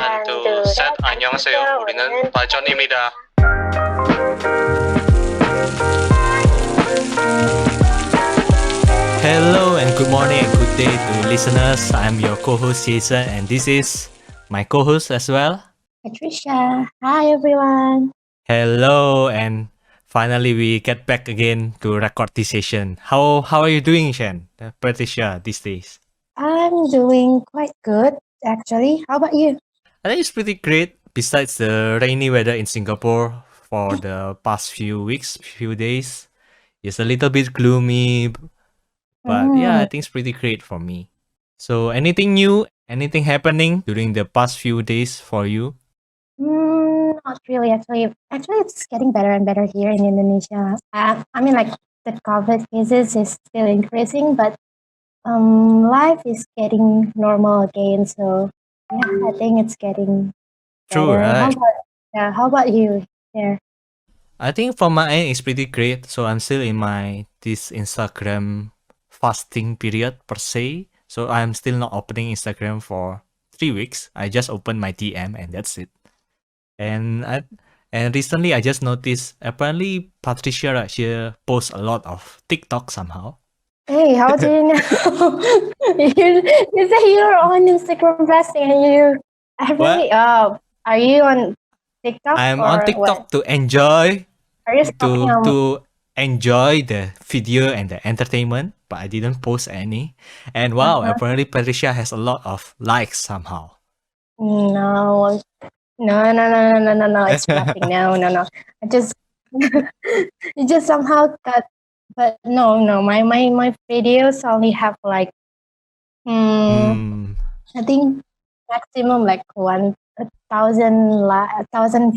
하나, 둘, 셋. 안녕하세요. 우리는 파전입니다. Hello and good morning and good day to listeners. I'm your co-host Jason and this is my co-host as well. Patricia. Hi, everyone. Hello, and finally we get back again to record this session. How are you doing, Shen? Patricia, these days? I'm doing quite good, actually. How about you? I think it's pretty great. Besides the rainy weather in Singapore for the past few days, it's a little bit gloomy, but yeah, I think it's pretty great for me. So anything new? Anything happening during the past few days for you? Not really, actually. Actually, it's getting better and better here in Indonesia. I mean, like, the COVID cases is still increasing, but life is getting normal again. So, yeah, I think it's getting True, better. right? How about you there? I think from my end, it's pretty great. So I'm still in this Instagram fasting period per se. So I'm still not opening Instagram for 3 weeks. I just opened my DM and that's it. And recently I just noticed apparently Patricia right, she posts a lot of TikTok somehow. Hey, how do you know? you say you're on Instagram fasting and you actually, are you on TikTok? I'm or on TikTok what? to enjoy Are you stalking to enjoy the video and the entertainment, but I didn't post any. And wow, apparently Patricia has a lot of likes somehow. No. It's nothing. No. I just it just somehow got, but no. My videos only have like I think maximum like 1,000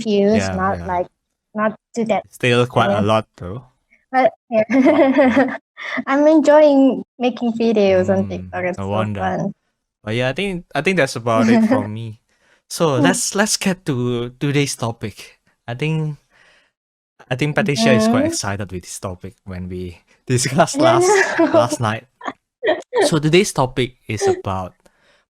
views. Not to that. Still quite a lot though. But yeah. I'm enjoying making videos on TikTok. It's so fun. But yeah, I think that's about it from me. So let's get to today's topic. I think Patricia is quite excited with this topic when we discussed last night. So today's topic is about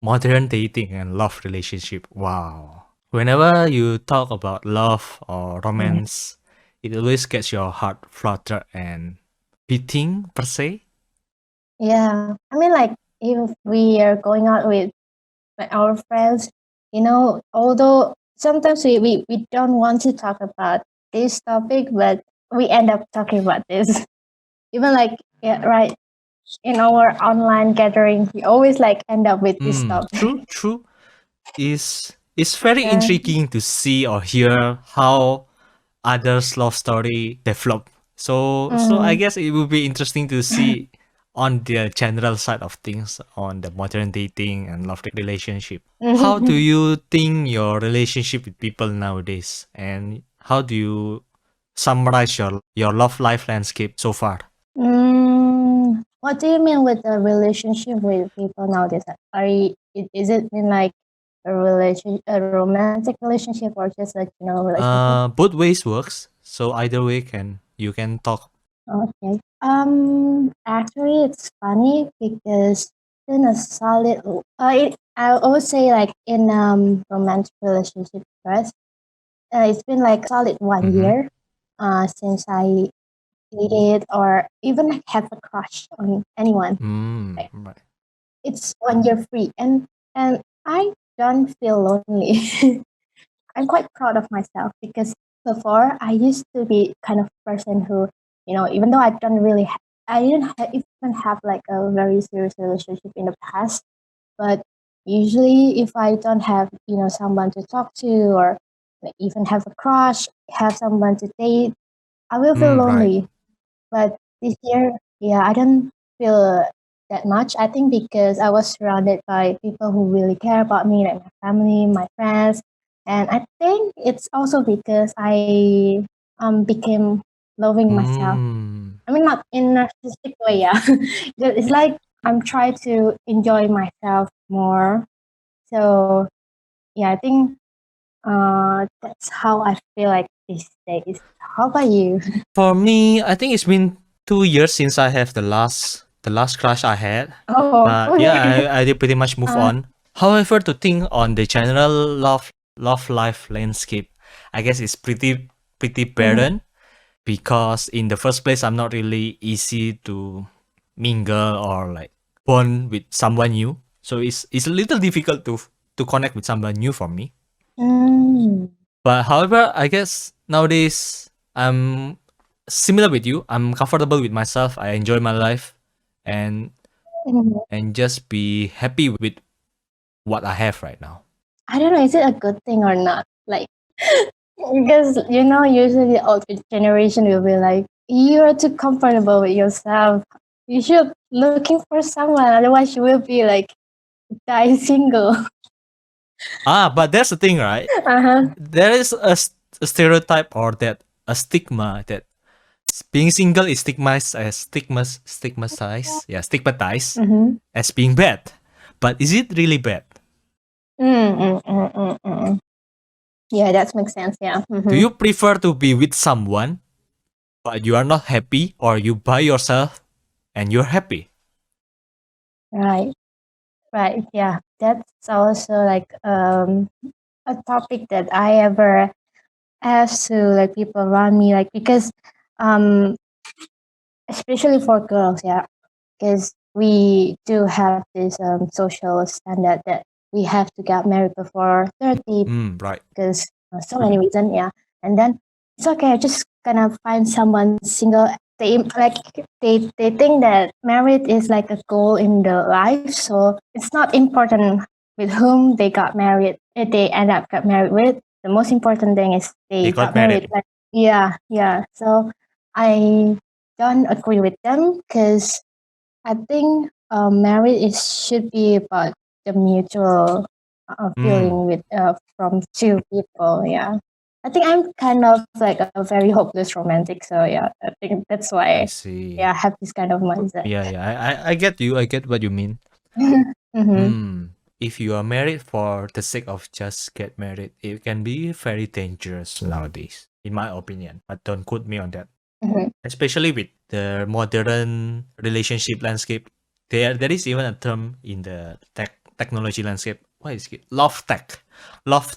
modern dating and love relationship. Wow. Whenever you talk about love or romance, it always gets your heart fluttered and beating per se. Yeah. I mean, like, if we are going out with like our friends, although sometimes we don't want to talk about this topic, but we end up talking about this. Even like, right, in our online gathering, we always like end up with this topic. True. It's very intriguing to see or hear how others' love story develop. So I guess it will be interesting to see on the general side of things on the modern dating and love relationship. How do you think your relationship with people nowadays, and how do you summarize your love life landscape so far? What do you mean with the relationship with people nowadays? Is it mean like a romantic relationship, or just like relationship? Both ways works. So either way you can talk. Okay. Actually, it's funny because in a solid, I would say like in romantic relationship first. It's been like solid 1 year since I dated or even like have a crush on anyone. Right. It's 1 year free, and I don't feel lonely. I'm quite proud of myself because before I used to be kind of person who, even though I don't really, I didn't even have like a very serious relationship in the past, but usually if I don't have, someone to talk to or like even have a crush, have someone to date, I will feel lonely. Right. But this year, I don't feel that much. I think because I was surrounded by people who really care about me, like my family, my friends. And I think it's also because I became loving myself. I mean, not in a narcissistic way, yeah. It's like I'm trying to enjoy myself more. So, yeah, I think that's how I feel like these days. How about you? For me, I think it's been 2 years since I have the last crush I had. Oh, But okay. yeah, I did pretty much move on. However, to think on the general love life landscape, I guess it's pretty barren because in the first place, I'm not really easy to mingle or like bond with someone new. So it's a little difficult to connect with someone new for me. Mm. But however, I guess nowadays I'm similar with you. I'm comfortable with myself. I enjoy my life, and Mhm. just be happy with what I have right now. I don't know, is it a good thing or not? Like, because you know, usually the old generation will be like, "You're too comfortable with yourself. You should looking for someone, otherwise you will be like die single." But that's the thing, right? Uh-huh. There is a stereotype or that a stigma that being single is stigmatized Mm-hmm. as being bad. But is it really bad? Yeah, that makes sense. Yeah. Do Mm-hmm. you prefer to be with someone but you are not happy, or you by yourself and you're happy? Right. Right. Yeah. That's also like a topic that I ever asked to like people around me, like because um especially for girls, yeah, because we do have this social standard that we have to get married before 30 Right. because so many reasons, yeah. And then it's okay, just gonna find someone single. They like they think that marriage is like a goal in the life, so it's not important with whom they got married. If they end up got married with, the most important thing is They they got got married. married. Like, yeah, yeah. So I don't agree with them because I think marriage is should be about the mutual feeling with from two people. Yeah, I think I'm kind of like a very hopeless romantic. So yeah, I think that's I why see. yeah I have this kind of mindset. Yeah, yeah. I get you. I get what you mean. Mm-hmm. If you are married for the sake of just get married, it can be very dangerous nowadays, in my opinion. But don't quote me on that. Mm-hmm. Especially with the modern relationship landscape, there is even a term in the technology landscape. What is it? Love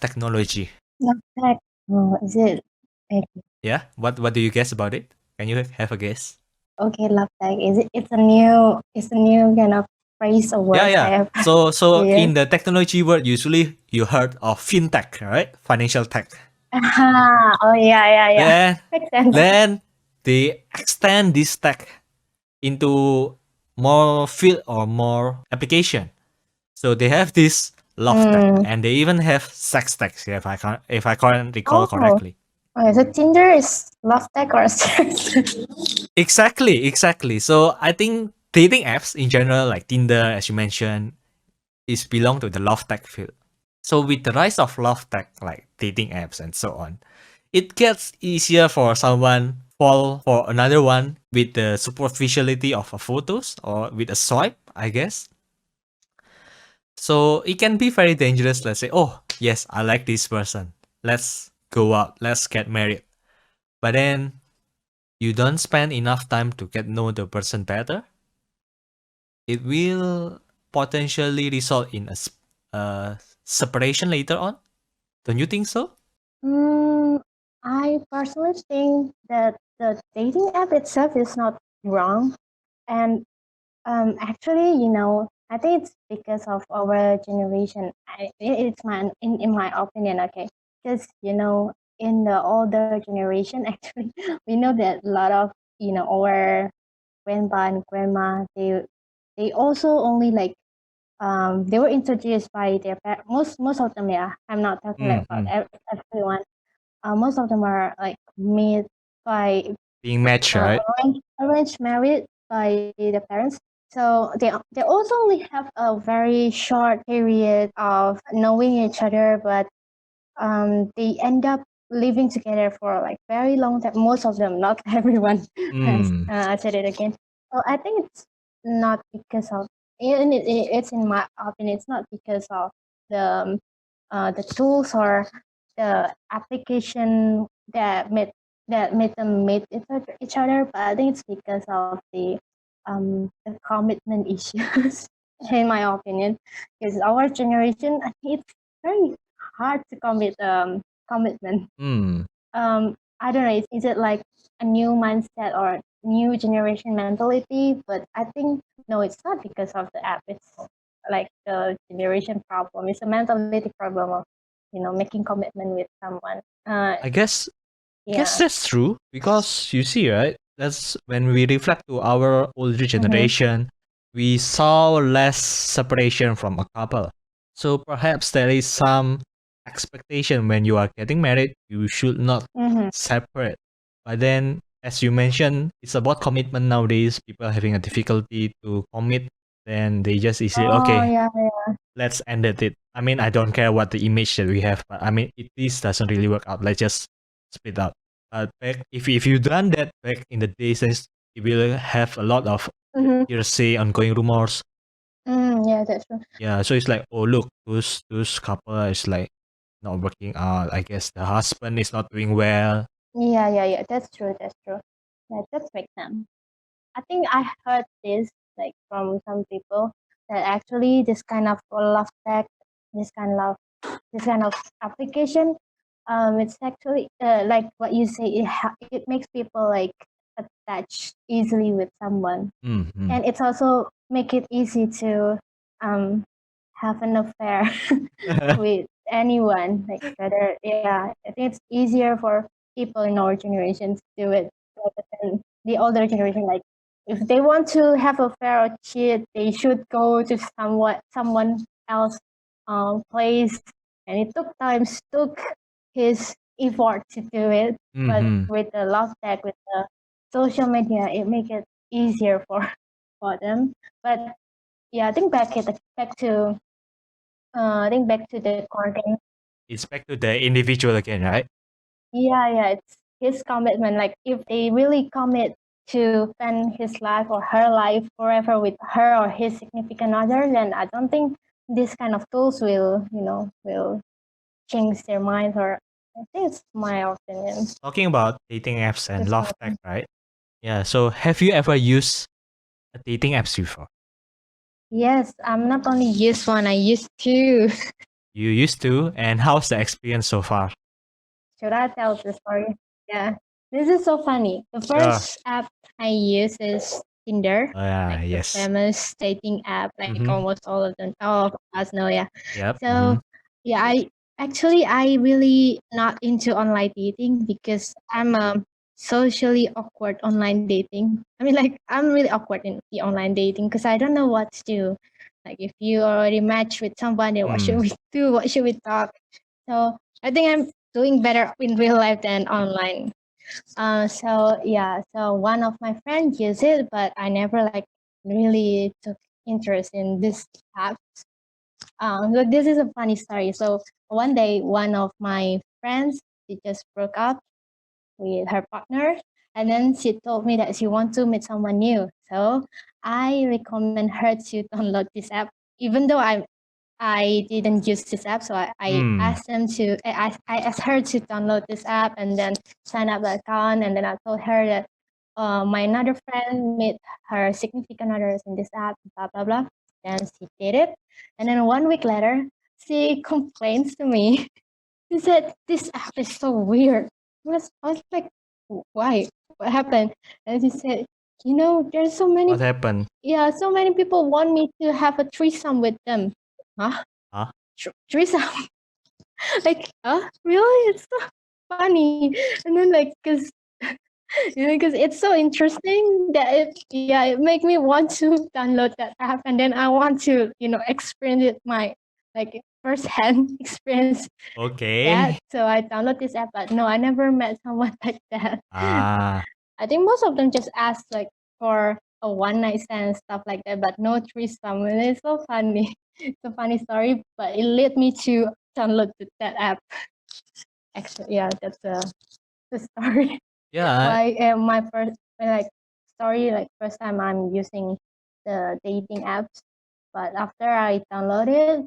technology. Not that. Oh, is it? Okay, Yeah. What do you guess about it? Can you have a guess? okay, love tag. Is it? It's a new kind of phrase or Yeah, words I yeah. have So here. in the technology world, usually you heard of fintech, right? Financial tech. Oh yeah, yeah, yeah. Then Makes sense. then they extend this tech into more field or more application. So they have this love tech, Mm. and they even have sex tech. If I can't recall Oh, correctly. okay. So Tinder is love tech or sex? Exactly. So I think dating apps in general, like Tinder, as you mentioned, is belong to the love tech field. So with the rise of love tech, like dating apps and so on, it gets easier for someone fall for another one with the superficiality of a photos or with a swipe, I guess. So it can be very dangerous. Let's say, oh yes, I like this person. Let's go out. Let's get married. But then you don't spend enough time to get know the person better. It will potentially result in a separation later on. Don't you think so? Mm, I personally think that the dating app itself is not wrong. And actually, you know, I think it's because of our generation. It's in my opinion, okay? Because you know, in the older generation, actually, we know that a lot of you know our grandpa and grandma they also only like they were introduced by their most of them, yeah, I'm not talking like about Mm-hmm. everyone. Most of them are like made by Being matched, right? arranged married by the parents. So they also only have a very short period of knowing each other, but they end up living together for like very long time. Most of them, not everyone. As Mm. I said it again. So I think it's not because of, and it's in my opinion, it's not because of the tools or the application that made them meet each other, but I think it's because of the commitment issues. in my opinion, because our generation, it's very hard to commit commitment. I don't know, is it like a new mindset or new generation mentality? But I think no, it's not because of the app. It's like the generation problem. It's a mentality problem of making commitment with someone. I guess Yeah. that's true because you see, right? That's when we reflect to our older generation, we saw less separation from a couple. So perhaps there is some expectation when you are getting married, you should not separate. But then, as you mentioned, it's about commitment nowadays. People are having a difficulty to commit, then they just easily okay, Yeah. let's end it. I mean, I don't care what the image that we have, but I mean, if this doesn't really work out, let's just split up. But back, if you done that back in the days, then you will have a lot of hearsay, ongoing rumors. Yeah, that's true. Yeah, so it's like, oh look, those couple is like not working out. I guess the husband is not doing well. Yeah. That's true. Yeah, that makes sense. I think I heard this like from some people that actually this kind of love tech, this kind of application, it's actually like what you say. It makes people like attach easily with someone, and it's also make it easy to have an affair with anyone. Like whether I think it's easier for people in our generation to do it rather than the older generation. Like if they want to have affair or cheat, they should go to someone else place, and it took his effort to do it. But with the love tech, with the social media, it make it easier for them. But yeah, I think back to the core thing. It's back to the individual again, right? Yeah, it's his commitment. Like if they really commit to spend his life or her life forever with her or his significant other, then I don't think this kind of tools will change their minds. Or I think it's my opinion. Talking about dating apps and It's love tech, right? Yeah. So have you ever used a dating apps before? Yes, I'm not only used one, I used two. You used to, and how's the experience so far? Should I tell the story? Yeah. This is so funny. The first app I use is Tinder, like the Yes. famous dating app, like almost all of us know, yeah. Yep. So yeah, I really not into online dating because I'm socially awkward online dating. I mean, like I'm really awkward in the online dating because I don't know what to do. Like if you already match with somebody, what should we do? What should we talk? So I think I'm doing better in real life than online. So one of my friends used it, but I never like really took interest in this app. So this is a funny story. So one day, one of my friends, she just broke up with her partner, and then she told me that she wants to meet someone new. So I recommend her to download this app, even though I didn't use this app, so I asked I asked her to download this app and then sign up the account, and then I told her that my another friend met her significant others in this app, blah blah blah. Then she did it, and then 1 week later, she complains to me. She said this app is so weird. I was like, why? What happened? And she said, there's so many. What happened? Yeah, so many people want me to have a threesome with them. Huh? Threesome? Like, really? It's so funny. And then like, cause because it's so interesting that it make me want to download that app, and then I want to experience it my like first hand experience that. So I download this app, but no, I never met someone like that. I think most of them just ask like for a one night stand and stuff like that, but no threesome. And it's so funny. It's a funny story, but it led me to download that app. Actually, yeah, that's the story. Yeah. Why my first story, like first time I'm using the dating apps, but after I downloaded,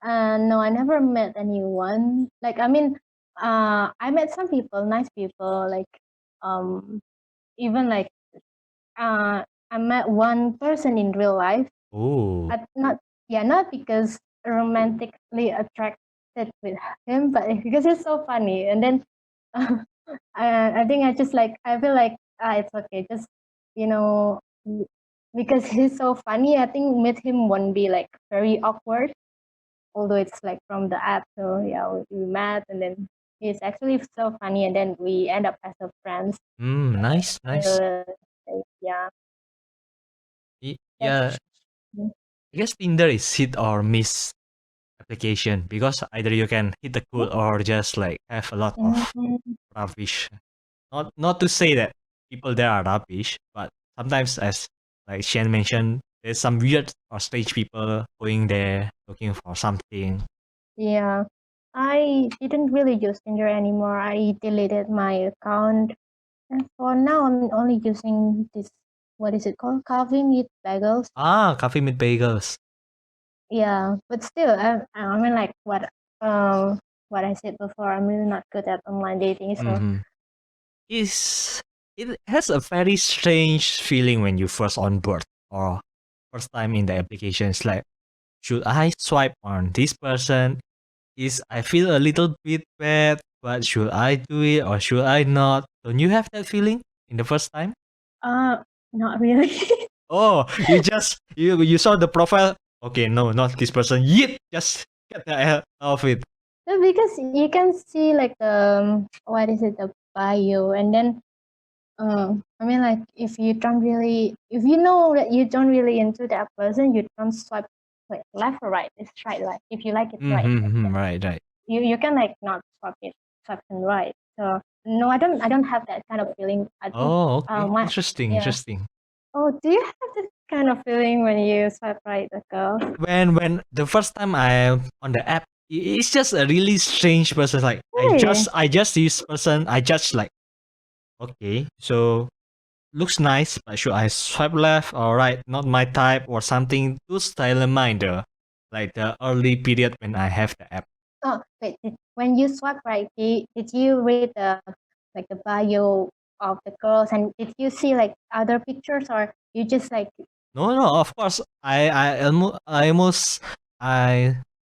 no, I never met anyone. Like I mean, I met some people, nice people, like even like I met one person in real life, Oh. Not because romantically attracted with him, but because he's so funny. And then I think I feel like it's okay, just you know because he's so funny. I think meet him won't be like very awkward, although it's like from the app. So yeah, we met, and then he's actually so funny, and then we end up as a friends. Nice. Uh, yeah, Yeah, that's I guess Tinder is hit or miss application because either you can hit the cool or just like have a lot of Mhm. rubbish. Not to say that people there are rubbish, but sometimes as like Shen mentioned, there's some weird or strange people going there looking for something. Yeah, I didn't really use Tinder anymore. I deleted my account. And for now, I'm only using this, what is it called? Coffee meet bagels. Coffee with bagels. Yeah, but still, I mean, like what I said before, I'm really not good at online dating. So, Mm-hmm. It has a very strange feeling when you first on board or first time in the application. It's like, should I swipe on this person? I feel a little bit bad, but should I do it or should I not? Don't you have that feeling in the first time? not really. Oh, you just you saw the profile. Okay, no, not this person. Yet, just get the hell off it. No, because you can see like what is it, the bio, and then I mean, like if you know that you don't really into that person, you don't swipe like left or right. It's right, like if you like it right, Right. you can like not swipe and right. So no, I don't have that kind of feeling. I think Oh, okay. my Interesting. yeah. Interesting. Oh, do you have this kind of feeling when you swipe right the girl? When the first time I on the app, it's just a really strange person. Like Really? I just see this person. I just like, okay, so looks nice, but should I swipe left or right? Not my type or something. Those reminder, like the early period when I have the app. Oh, wait. When you swipe right, did you read the like the bio of the girls, and did you see like other pictures, or you just like No. Of course, I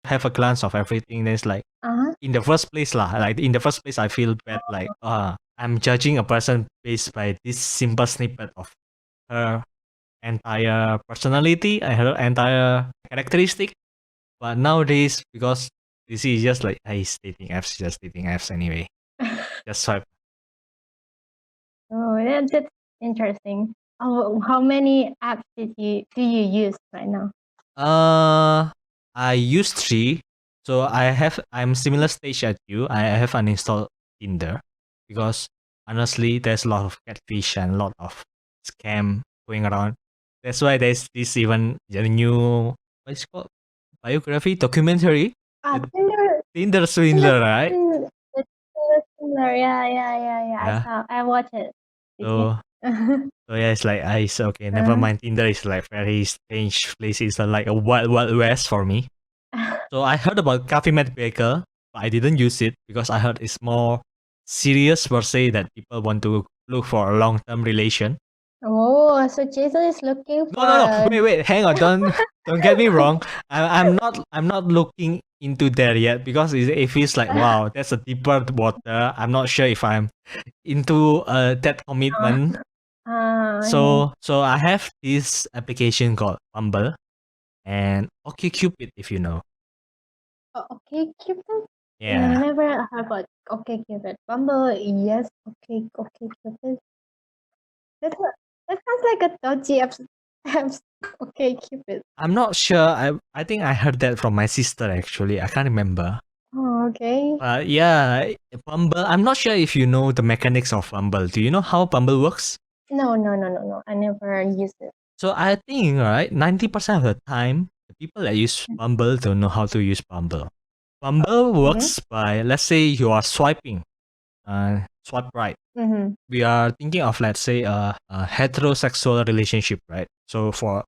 have a glance of everything. There's like uh-huh. in the first place lah. Like in the first place, I feel bad. Like I'm judging a person based by this simple snippet of her entire personality and her entire characteristic. But nowadays, because this is just like, hey, just dating apps anyway. Just swipe. Oh, yeah, that's interesting. Oh, how many apps do you use right now? I use 3. So I'm similar stage at you. I have uninstalled Tinder because honestly, there's a lot of catfish and a lot of scam going around. That's why there's this even the new what's it called biography documentary. The Tinder. Tinder swindler, right? The Tinder Swindler. Yeah. I watched it. So so yeah, it's like okay, never mind. Tinder is like very strange place. It's like a wild west for me. So I heard about Coffee Mate Baker, but I didn't use it because I heard it's more serious per se that people want to look for a long-term relation. Oh, so Jason is looking for No. a Wait. Hang on. Don't get me wrong. I'm not looking into there yet because it feels like wow, that's a deeper water. I'm not sure if I'm into that commitment. yeah. So I have this application called Bumble and OkCupid, if you know. Oh, okay, Cupid. Yeah. Never heard about okay, Cupid. Bumble, yes. Okay, Cupid. That sounds like a dodgy apps. Okay, Cupid. I'm not sure. I think I heard that from my sister actually. I can't remember. Oh, okay. Yeah, Bumble. I'm not sure if you know the mechanics of Bumble. Do you know how Bumble works? No. I never used it. So I think right, 90% of the time, the people that use Bumble don't know how to use Bumble. Bumble works by, let's say you are swiping, swipe right. Mm-hmm. We are thinking of, let's say, a heterosexual relationship, right? So for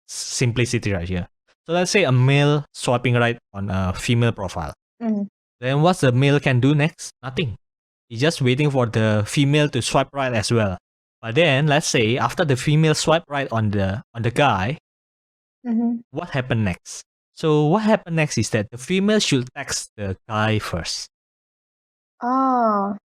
simplicity right here. So let's say a male swiping right on a female profile. Mm-hmm. Then what's the male can do next? Nothing. He's just waiting for the female to swipe right as well. But then let's say after the female swipe right on the guy, Mm-hmm. What happened next? So what happened next is that the female should text the guy first. Oh,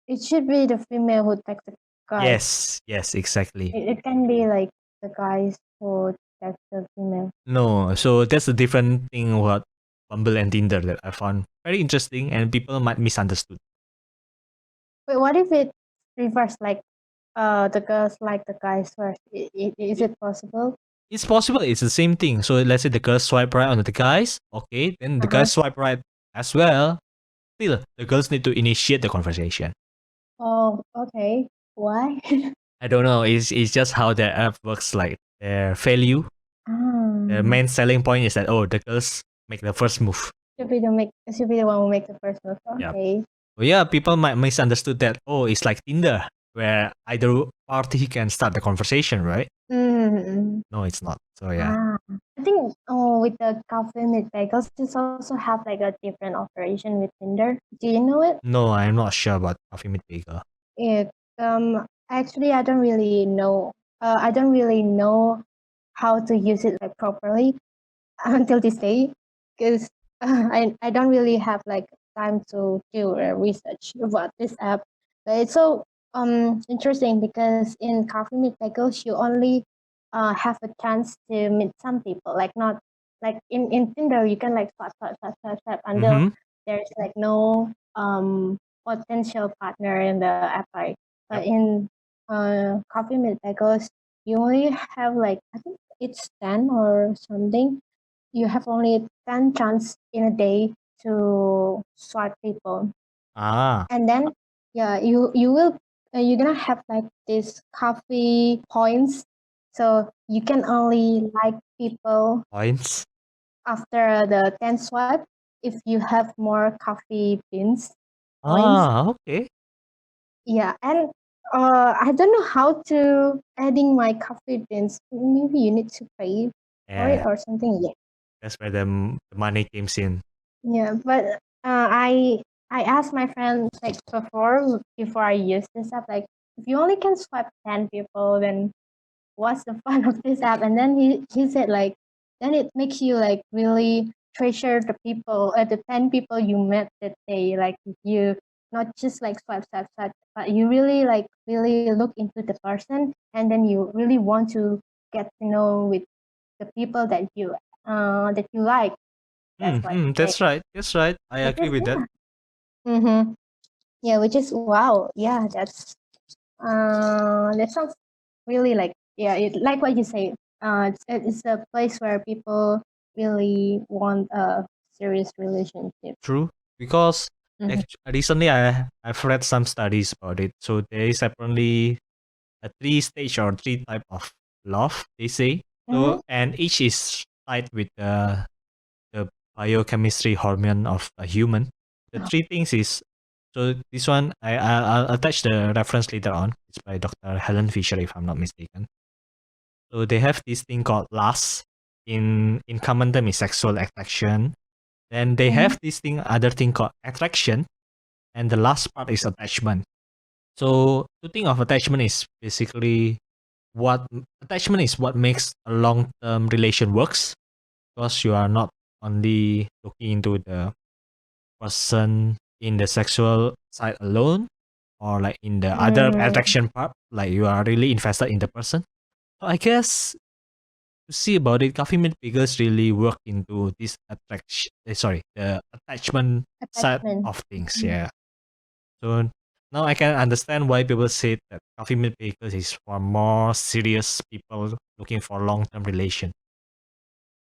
it should be the female who text the guy. Yes, exactly. It can be like the guys who text the female. No, so that's a different thing about Bumble and Tinder that I found very interesting and people might misunderstood. Wait, what if it reverse? Like, the girls like the guys first. Is it possible? It's possible, it's the same thing. So let's say the girls swipe right on the guys, okay, then the Uh-huh. guys swipe right as well. Still, the girls need to initiate the conversation. Oh, okay. Why? I don't know, it's just how the app works, like their value. The main selling point is that, oh, the girls make the first move. Should be the one who make the first move. Yeah. Okay. Well, yeah, people might misunderstood that, oh, it's like Tinder, where either party can start the conversation, right? Mm-hmm. No, it's not. So yeah. I think with the coffee meet bagels, this also have like a different operation with Tinder. Do you know it? No, I'm not sure about Coffee Meet Bagel. It actually I don't really know. I don't really know how to use it like properly until this day, because I don't really have like time to do research about this app. But it's so interesting because in Coffee Meet Bagels you only have a chance to meet some people, like not like in Tinder you can like swipe until Mm-hmm. there's like no potential partner in the app, right? But in Coffee Meet Bagels you only have like, I think it's 10 or something. You have only 10 chance in a day to swipe people. Ah, And then yeah, you will you're gonna have like these coffee points, so you can only like people points. after the 10th swipe if you have more coffee beans points. Ah, okay. Yeah, and I don't know how to adding my coffee beans. Maybe you need to pay for it Yeah, or something. Yeah. that's where the money comes in. Yeah, but I asked my friend like before I use this app, like, if you only can swipe 10 people, then what's the fun of this app? And then he said like, then it makes you like really treasure the people, the 10 people you met that day. Like you not just like swipe, but you really look into the person, and then you really want to get to know with the people that you like. That's what he said. That's right. I agree with that. Mm-hmm. Yeah, which is wow. Yeah, that sounds really like, yeah, like what you say. It's a place where people really want a serious relationship. True. Because Mhm. recently I've read some studies about it. So there is apparently a three stage or three type of love, they say. So and each is tied with the biochemistry hormone of a human. The three things is, so this one I'll attach the reference later on. It's by Dr. Helen Fisher, if I'm not mistaken. So they have this thing called lust. In common term is sexual attraction. Then they have this other thing called attraction, and the last part is attachment. So to think of attachment is basically what makes a long term relation works, because you are not only looking into the person in the sexual side alone, or like in the other attraction part, like you are really invested in the person. So I guess to see about it, Coffee Meet Bagels really work into this attraction. The attachment side of things. Yeah. So now I can understand why people say that Coffee Meet Bagels is for more serious people looking for long-term relation.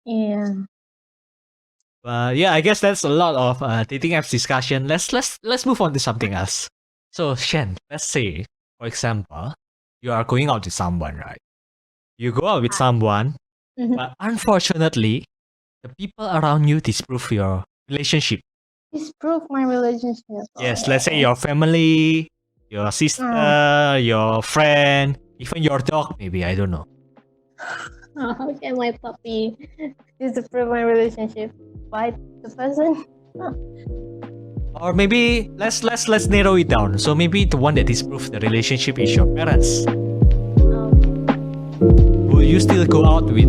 Yeah. Yeah, I guess that's a lot of dating apps discussion. Let's move on to something else. So Shen, let's say, for example, you are going out with someone, right? You go out with someone, but unfortunately, the people around you disprove your relationship. Disprove my relationship. Yes, let's say your family, your sister, your friend, even your dog, maybe, I don't know. How can my puppy disapprove my relationship? Bite the person? Or maybe let's narrow it down. So maybe the one that disproves the relationship is your parents. Will you still go out with